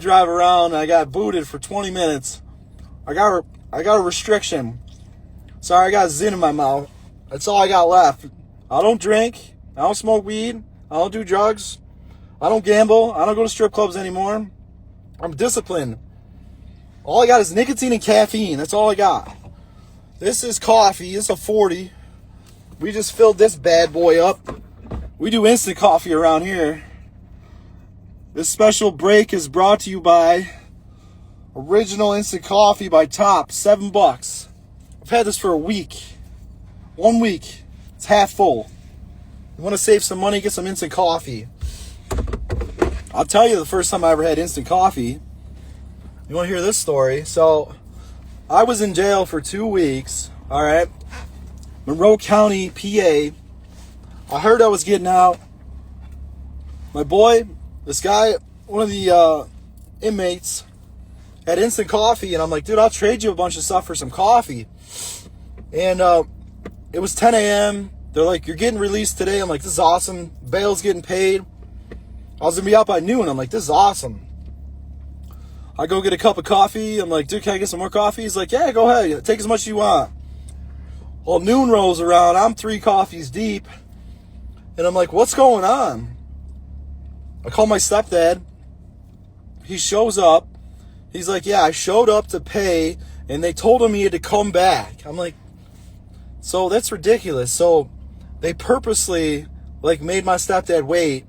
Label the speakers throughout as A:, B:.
A: drive around and I got booted for 20 minutes. I got a restriction. Sorry, I got zin in my mouth. That's all I got left. I don't drink. I don't smoke weed. I don't do drugs. I don't gamble. I don't go to strip clubs anymore. I'm disciplined. All I got is nicotine and caffeine. That's all I got. This is coffee. It's a 40. We just filled this bad boy up. We do instant coffee around here. This special break is brought to you by Original Instant Coffee by Top. $7. I've had this for a week. 1 week. It's half full. You want to save some money, get some instant coffee. I'll tell you the first time I ever had instant coffee. You want to hear this story? So, I was in jail for 2 weeks. All right. Monroe County, PA. I heard I was getting out. My boy, this guy, one of the inmates, had instant coffee, and I'm like, dude, I'll trade you a bunch of stuff for some coffee. And it was 10 a.m. They're like, you're getting released today. I'm like, this is awesome. Bail's getting paid. I was going to be out by noon. I'm like, this is awesome. I go get a cup of coffee. I'm like, dude, can I get some more coffee? He's like, yeah, go ahead. Take as much as you want. Well, noon rolls around. I'm 3 coffees deep. And I'm like, what's going on? I call my stepdad. He shows up. He's like, yeah, I showed up to pay, and they told him he had to come back. I'm like, so that's ridiculous. So they purposely, made my stepdad wait.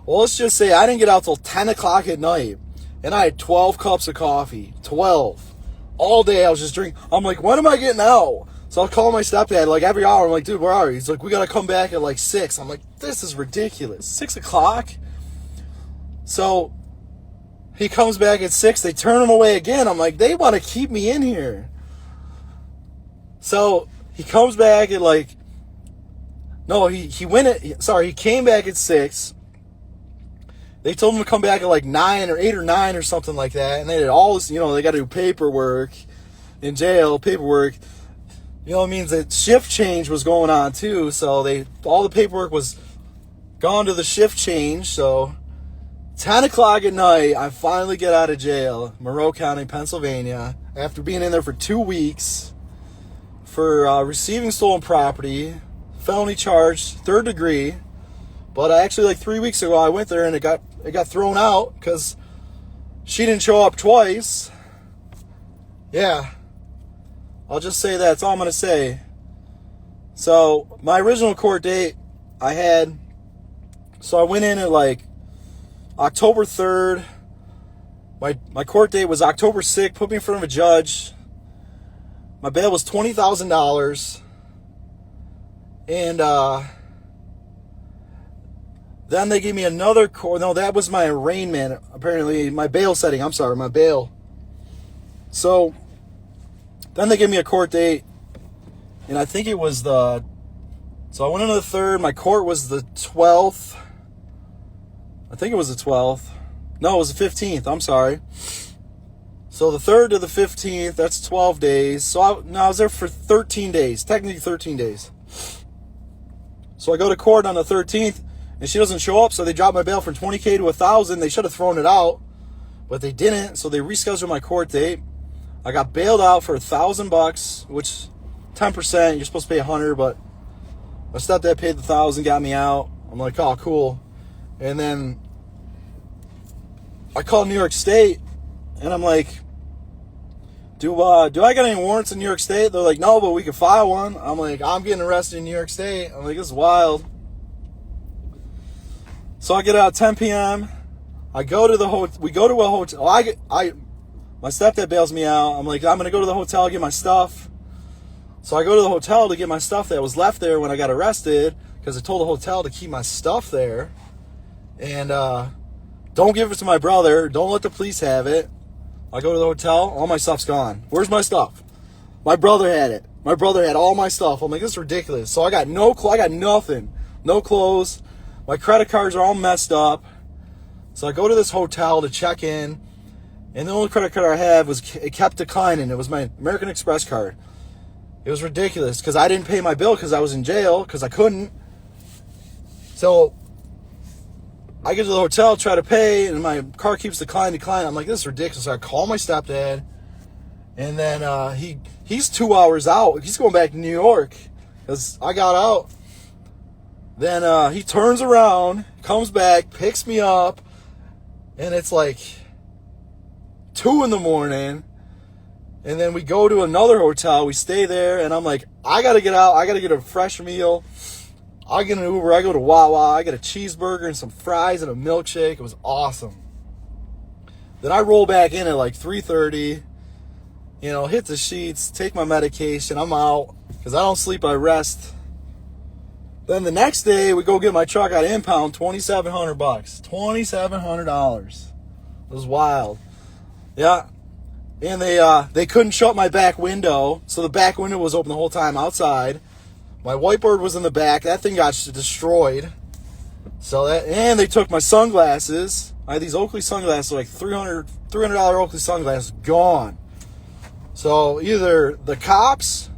A: Well, let's just say I didn't get out till 10 o'clock at night, and I had 12 cups of coffee. 12. All day I was just drinking. I'm like, when am I getting out? So I'll call my stepdad, every hour. I'm like, dude, where are you? He's like, we got to come back at, 6. I'm like, this is ridiculous. 6 o'clock? So he comes back at 6. They turn him away again. I'm like, they want to keep me in here. So he comes back at he came back at 6. They told him to come back at 9 or 8 or 9 or something like that. And they did all this, they got to do paperwork in jail, paperwork. It means that shift change was going on too. So all the paperwork was gone to the shift change. So 10 o'clock at night, I finally get out of jail, Monroe County, Pennsylvania, after being in there for 2 weeks for receiving stolen property, felony charge, 3rd degree. But I actually, 3 weeks ago, I went there and it got thrown out because she didn't show up twice. Yeah. I'll just say that. That's all I'm going to say. So, my original court date I went in at October 3rd. My court date was October 6th. Put me in front of a judge. My bail was $20,000. And then they gave me another court. No, that was my arraignment. Apparently, my bail setting. I'm sorry, my bail. So then they gave me a court date, and I think it was so I went into the 3rd. My court was the 12th. I think it was the 12th. No, it was the 15th. I'm sorry. So the 3rd to the 15th, that's 12 days. So I was there for 13 days, technically 13 days. So I go to court on the 13th, and she doesn't show up, so they dropped my bail from $20,000 to $1,000. They should have thrown it out, but they didn't, so they rescheduled my court date. I got bailed out for $1,000, which 10%, you're supposed to pay $100, but my stepdad paid the $1,000, got me out. I'm like, oh, cool. And then I called New York State, and I'm like, do I got any warrants in New York State? They're like, no, but we can file one. I'm like, I'm getting arrested in New York State. I'm like, this is wild. So I get out at 10 p.m. I go to the hotel. We go to a hotel. My stepdad bails me out. I'm like, I'm going to go to the hotel, get my stuff. So I go to the hotel to get my stuff that was left there when I got arrested, because I told the hotel to keep my stuff there. And don't give it to my brother. Don't let the police have it. I go to the hotel. All my stuff's gone. Where's my stuff? My brother had it. My brother had all my stuff. I'm like, this is ridiculous. So I got nothing. No clothes. My credit cards are all messed up. So I go to this hotel to check in. And the only credit card I have it kept declining. It was my American Express card. It was ridiculous because I didn't pay my bill because I was in jail because I couldn't. So I get to the hotel, try to pay, and my car keeps declining. I'm like, this is ridiculous. So I call my stepdad, and then he's 2 hours out. He's going back to New York because I got out. Then he turns around, comes back, picks me up, and it's like 2 in the morning. And then we go to another hotel. We stay there, and I'm like, I got to get out. I got to get a fresh meal. I get an Uber. I go to Wawa. I get a cheeseburger and some fries and a milkshake. It was awesome. Then I roll back in at like 3:30, hit the sheets, take my medication. I'm out because I don't sleep. I rest. Then the next day, we go get my truck out of impound, $2,700. $2,700. It was wild. Yeah. And they couldn't shut my back window, so the back window was open the whole time outside. My whiteboard was in the back. That thing got destroyed. And they took my sunglasses. I had these Oakley sunglasses, like $300 Oakley sunglasses, gone. So either the cops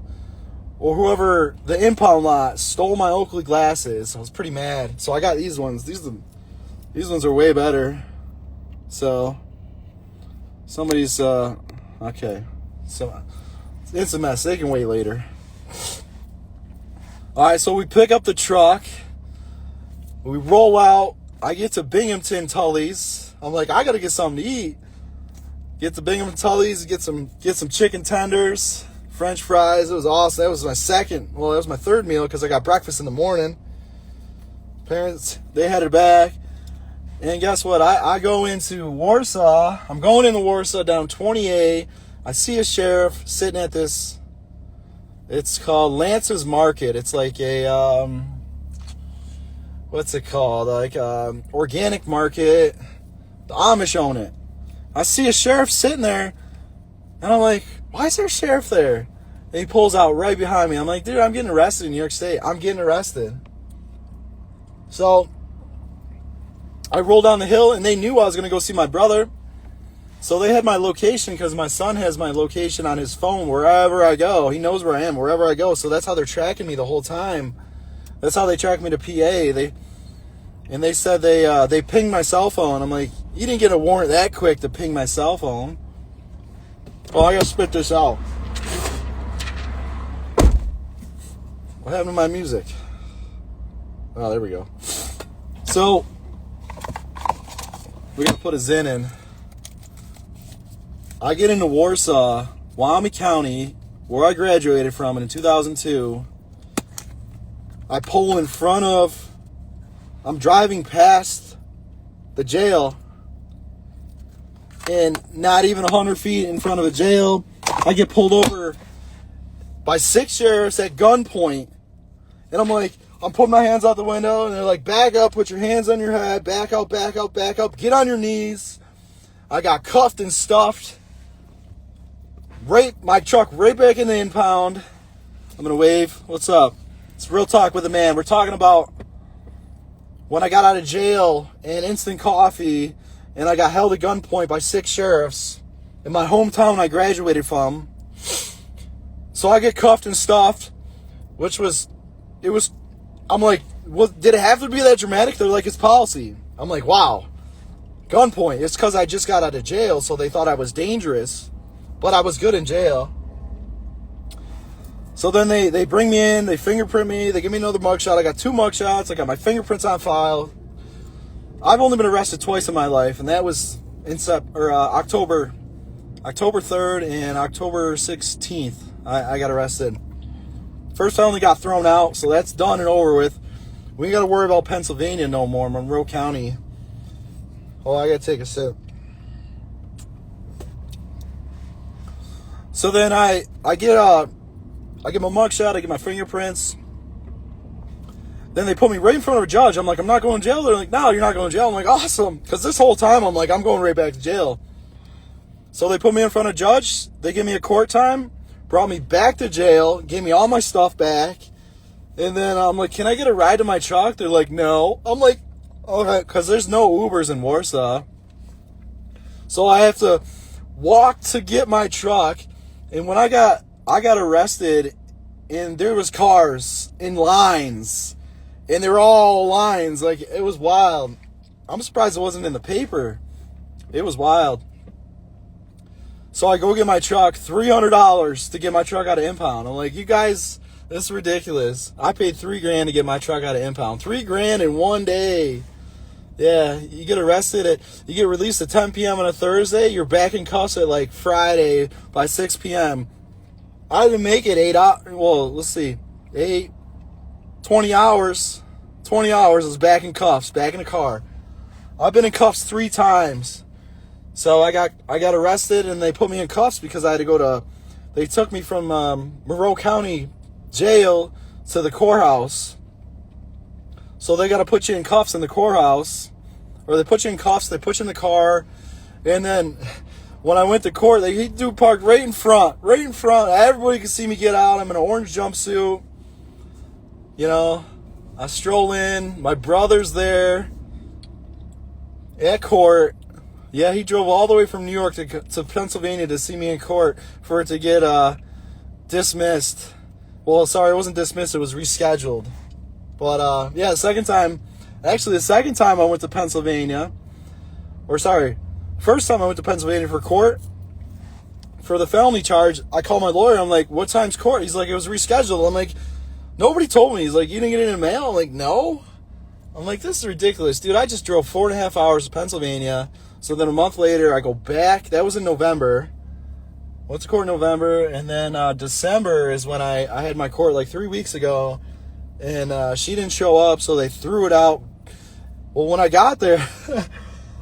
A: or whoever, the impound lot, stole my Oakley glasses. I was pretty mad. So I got these ones. These ones are way better. So somebody's okay. So it's a mess. They can wait later. All right, so we pick up the truck. We roll out. I get to Binghamton Tully's. I'm like, I got to get something to eat. Get to Binghamton Tully's, get some chicken tenders, French fries. It was awesome. That was my third meal because I got breakfast in the morning. Parents, they headed back. And guess what? I go into Warsaw. I'm going into Warsaw down 28. I see a sheriff sitting at this. It's called Lance's Market. It's like a, what's it called? Like organic market. The Amish own it. I see a sheriff sitting there, and I'm like, why is there a sheriff there? And he pulls out right behind me. I'm like, dude, I'm getting arrested in New York State. I'm getting arrested. So I rolled down the hill, and they knew I was going to go see my brother. So they had my location because my son has my location on his phone wherever I go. He knows where I am wherever I go. So that's how they're tracking me the whole time. That's how they tracked me to PA. They said they pinged my cell phone. I'm like, you didn't get a warrant that quick to ping my cell phone. Oh, I gotta spit this out. What happened to my music? Oh, there we go. So we're gonna put a Zen in. I get into Warsaw, Monroe County, where I graduated from in 2002. I pull in front of, I'm driving past the jail, and not even 100 feet in front of the jail, I get pulled over by 6 sheriffs at gunpoint. And I'm like, I'm putting my hands out the window, and they're like, back up, put your hands on your head, back up, back up, back up, get on your knees. I got cuffed and stuffed. My truck right back in the impound. I'm gonna wave. What's up? It's Real Talk with a Man. We're talking about when I got out of jail and instant coffee, and I got held at gunpoint by 6 sheriffs in my hometown I graduated from. So I get cuffed and stuffed, I'm like, did it have to be that dramatic? They're like, it's policy. I'm like, wow. Gunpoint. It's because I just got out of jail, so they thought I was dangerous. But I was good in jail. So then they bring me in, they fingerprint me, they give me another mugshot. I got 2 mugshots, I got my fingerprints on file. I've only been arrested twice in my life, and that was in October 3rd and October 16th. I got arrested. First felony got thrown out, so that's done and over with. We ain't got to worry about Pennsylvania no more, Monroe County. Oh, I got to take a sip. So then I get my mugshot, I get my fingerprints. Then they put me right in front of a judge. I'm like, I'm not going to jail. They're like, no, you're not going to jail. I'm like, awesome. Because this whole time, I'm like, I'm going right back to jail. So they put me in front of a judge. They give me a court time, brought me back to jail, gave me all my stuff back. And then I'm like, can I get a ride to my truck? They're like, no. I'm like, okay, because there's no Ubers in Warsaw. So I have to walk to get my truck. And when I got arrested, and there was cars in lines, and they were all lines, like, it was wild. I'm surprised it wasn't in the paper. It was wild. So I go get my truck, $300 to get my truck out of impound. I'm like, you guys, this is ridiculous. I paid $3,000 to get my truck out of impound. $3,000 in one day. Yeah, you get arrested you get released at 10 p.m. on a Thursday. You're back in cuffs at like Friday by 6 p.m. I didn't make it 8 hours. Well, let's see, 20 hours. 20 hours I was back in cuffs, back in the car. I've been in cuffs 3 times. So I got arrested and they put me in cuffs because I had to they took me from Monroe County jail to the courthouse. So they got to put you in cuffs in the courthouse, or they put you in cuffs, they put you in the car, and then when I went to court, they do park right in front. Everybody can see me get out. I'm in an orange jumpsuit. You know, I stroll in. My brother's there at court. Yeah, he drove all the way from New York to Pennsylvania to see me in court for it to get dismissed. Well, sorry, it wasn't dismissed. It was rescheduled. But, yeah, the second time I went to Pennsylvania, first time I went to Pennsylvania for court, for the felony charge, I called my lawyer. I'm like, what time's court? He's like, it was rescheduled. I'm like, nobody told me. He's like, you didn't get it in the mail? I'm like, no. I'm like, this is ridiculous. Dude, I just drove 4.5 hours to Pennsylvania. So then a month later, I go back. That was in November. Went to court in November. And then December is when I had my court like 3 weeks ago. And she didn't show up, so they threw it out. Well, when I got there,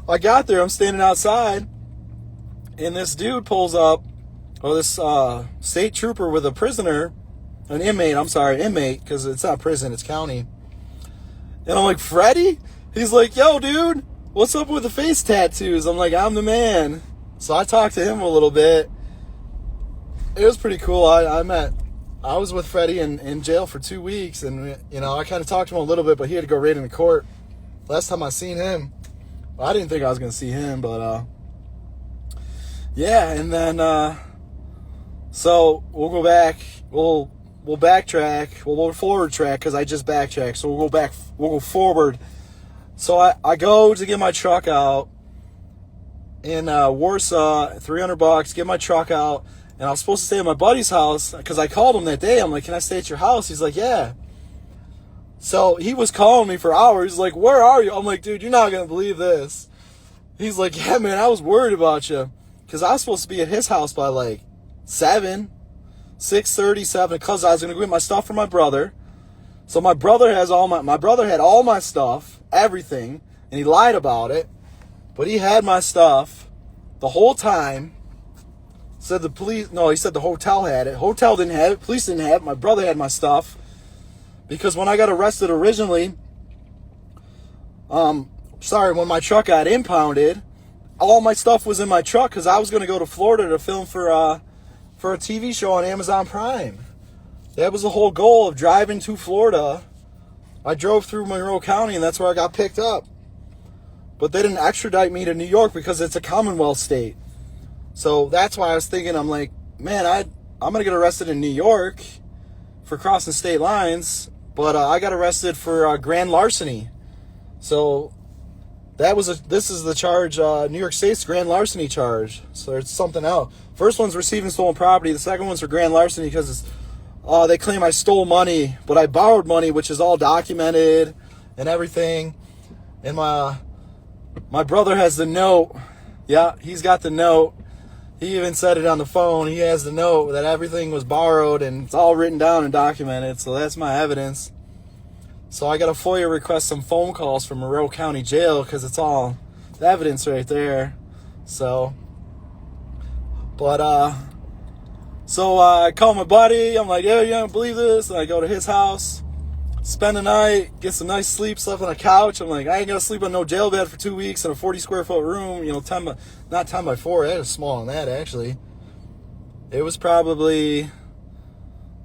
A: I'm standing outside. And this dude pulls up, or this state trooper with a prisoner, an inmate, because it's not prison, it's county. And I'm like, Freddie? He's like, yo, dude, what's up with the face tattoos? I'm like, I'm the man. So I talked to him a little bit. It was pretty cool. I was with Freddie in jail for 2 weeks, and, you know, I kind of talked to him a little bit, but he had to go right into court. Last time I seen him, well, I didn't think I was going to see him, but, yeah, and then, so we'll go back, we'll backtrack, we'll forward track, because I just backtracked, so we'll go forward. So I go to get my truck out in Warsaw, $300, get my truck out, and I was supposed to stay at my buddy's house, because I called him that day. I'm like, can I stay at your house? He's like, yeah. So he was calling me for hours. He's like, where are you? I'm like, dude, you're not going to believe this. He's like, yeah, man, I was worried about you, because I was supposed to be at his house by like 6:30, 7, because I was going to go get my stuff from my brother. So my brother had all my stuff, everything, and he lied about it, but he had my stuff the whole time. Said the police, no, he said the hotel had it. Hotel didn't have it, police didn't have it, my brother had my stuff. Because when I got arrested originally, when my truck got impounded, all my stuff was in my truck, because I was going to go to Florida to film for a TV show on Amazon Prime. That was the whole goal of driving to Florida. I drove through Monroe County, and that's where I got picked up. But they didn't extradite me to New York because it's a Commonwealth state. So that's why I was thinking, I'm like, man, I'm going to get arrested in New York for crossing state lines. But I got arrested for grand larceny. So this is the charge, New York State's grand larceny charge. So it's something else. First one's receiving stolen property. The second one's for grand larceny because they claim I stole money, but I borrowed money, which is all documented and everything. And my brother has the note. Yeah, he's got the note. He even said it on the phone. He has the note that everything was borrowed, and it's all written down and documented. So that's my evidence. So I got to FOIA request some phone calls from Monroe County Jail because it's all the evidence right there. So, but so I call my buddy. I'm like, yeah, you don't believe this? And I go to his house, spend the night, get some nice sleep, slept on a couch. I'm like, I ain't gonna sleep on no jail bed for 2 weeks in a 40 square foot room. You know, not 10 by 4. That was small on that, actually. It was probably,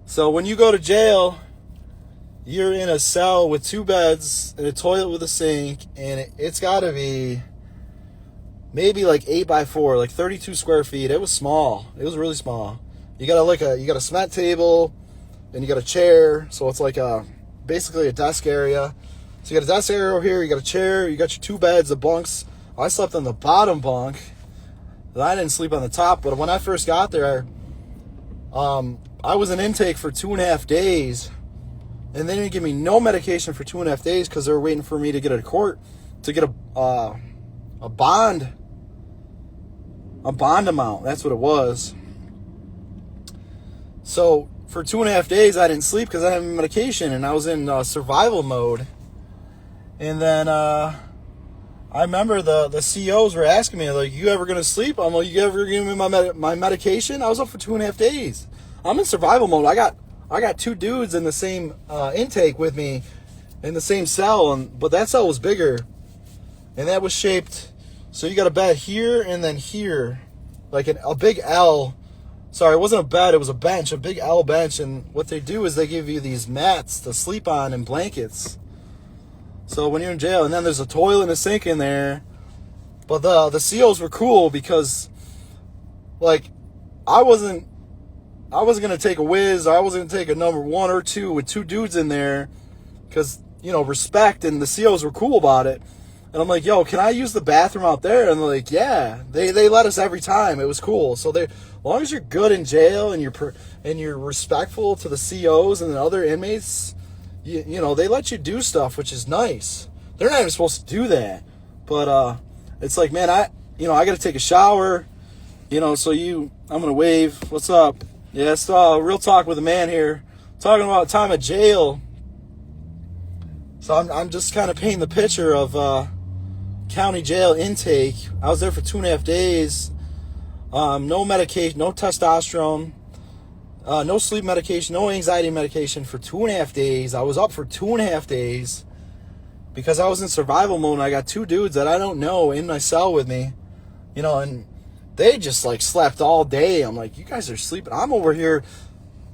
A: so when you go to jail, you're in a cell with 2 beds and a toilet with a sink, and it's gotta be maybe like 8 by 4, like 32 square feet. It was small. It was really small. You got a cement table, and you got a chair, so it's like basically a desk area. So you got a desk area over here, you got a chair, you got your 2 beds, the bunks. I slept on the bottom bunk. I didn't sleep on the top, but when I first got there, I was in intake for 2.5 days, and they didn't give me no medication for 2.5 days because they were waiting for me to get a court to get a bond amount. That's what it was. So for 2.5 days, I didn't sleep because I didn't have medication, and I was in survival mode. And then I remember the CEOs were asking me, like, "You ever gonna sleep?" I'm like, "You ever give me my medication?" I was up for 2.5 days. I'm in survival mode. I got 2 dudes in the same intake with me in the same cell, but that cell was bigger, and that was shaped. So you got a bed here and then here, like a big L. Sorry, it wasn't a bed, it was a bench, a big L bench. And what they do is they give you these mats to sleep on and blankets. So when you're in jail, and then there's a toilet and a sink in there. But the COs were cool because, like, I wasn't gonna take a whiz. I wasn't gonna take a number 1 or 2 with 2 dudes in there, because, you know, respect, and the COs were cool about it. And I'm like, "Yo, can I use the bathroom out there?" And they're like, "Yeah." They let us every time. It was cool. So as long as you're good in jail and you're respectful to the COs and the other inmates, you know, they let you do stuff, which is nice. They're not even supposed to do that, but it's like, man, I got to take a shower, you know. So I'm gonna wave. What's up? Yeah, it's real talk with a man here, talking about time at jail. So I'm just kind of painting the picture of county jail intake. I was there for 2.5 days. No medication, no testosterone, no sleep medication, no anxiety medication for 2.5 days. I was up for 2.5 days because I was in survival mode, and I got 2 dudes that I don't know in my cell with me, you know, and they just like slept all day. I'm like, "You guys are sleeping." I'm over here.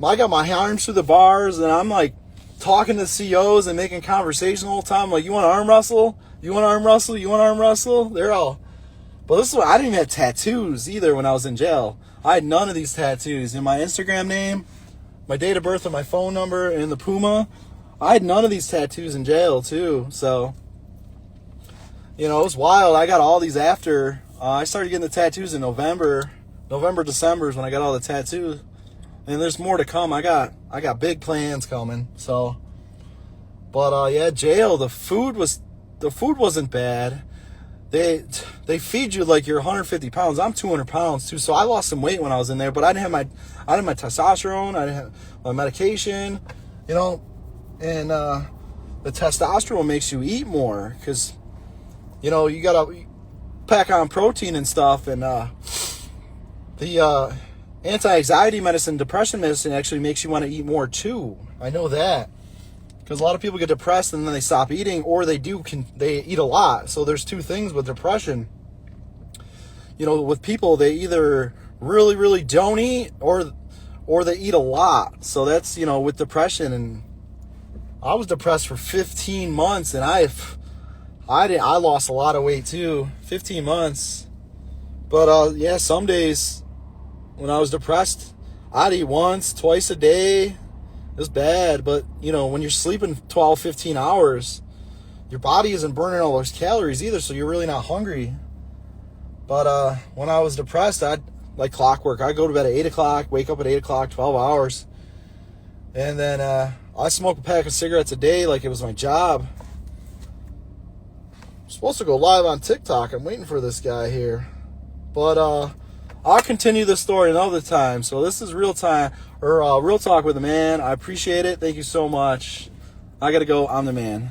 A: I got my arms through the bars, and I'm like talking to COs and making conversation the whole time. Like, "You want to arm wrestle? You want to arm wrestle? You want to arm wrestle?" They're all. But this is what I didn't even have tattoos either when I was in jail. I had none of these tattoos. In my Instagram name, my date of birth, and my phone number, and the Puma. I had none of these tattoos in jail too. So, you know, it was wild. I got all these after. I started getting the tattoos in November, December is when I got all the tattoos. And there's more to come. I got big plans coming. So, but yeah, jail. The food wasn't bad. They feed you like you're 150 pounds. I'm 200 pounds too, so I lost some weight when I was in there. But I didn't have my testosterone. I didn't have my medication, you know. And the testosterone makes you eat more because, you know, you gotta pack on protein and stuff. And the anti-anxiety medicine, depression medicine actually makes you want to eat more too. I know that. Because a lot of people get depressed and then they stop eating, or they eat a lot. So there's 2 things with depression. You know, with people, they either really, really don't eat, or they eat a lot. So that's, you know, with depression. And I was depressed for 15 months, and I lost a lot of weight too. 15 months. But yeah, some days when I was depressed, I'd eat once, twice a day. It was bad, but, you know, when you're sleeping 12, 15 hours, your body isn't burning all those calories either, so you're really not hungry. But when I was depressed, I'd, like clockwork, I'd go to bed at 8 o'clock, wake up at 8 o'clock, 12 hours. And then I smoked a pack of cigarettes a day like it was my job. I'm supposed to go live on TikTok. I'm waiting for this guy here. But I'll continue this story another time. So this is real time, or real talk with a man. I appreciate it. Thank you so much. I gotta go. I'm the man.